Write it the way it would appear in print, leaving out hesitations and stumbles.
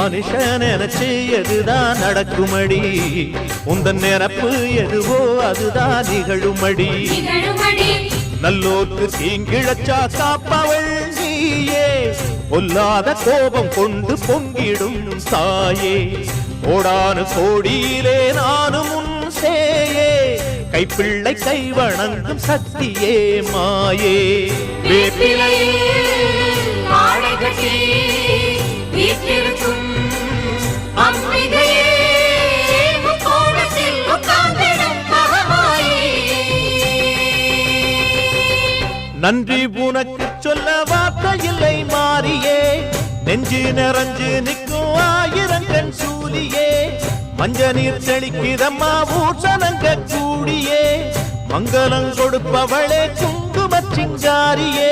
மனுஷன் நினைச்சு எதுதான் நடக்குமடி உந்தன் நிரப்பு எதுவோ அதுதான் நிகழுமடி நல்லோர்க்கு தீங்கிழச்சா காப்பவள் நீயே பொல்லாத கோபம் கொண்டு பொங்கிடும் தாயே கோடானு கோடியிலே நானும் உன் சேயே கைப்பிள்ளை கை வணங்கும் சக்தியே மாயே நன்றி உனக்கு சொல்ல வார்த்தை இல்லை மாறியே நெஞ்சு நிறைஞ்சு நிற்கும் ஆயிரங்கண் சூலியே மஞ்ச நீர் செழிக்கிறம்மா ஊசனங்க கூடியே மங்களம் கொடுப்பவளே குங்கும சிங்காரியே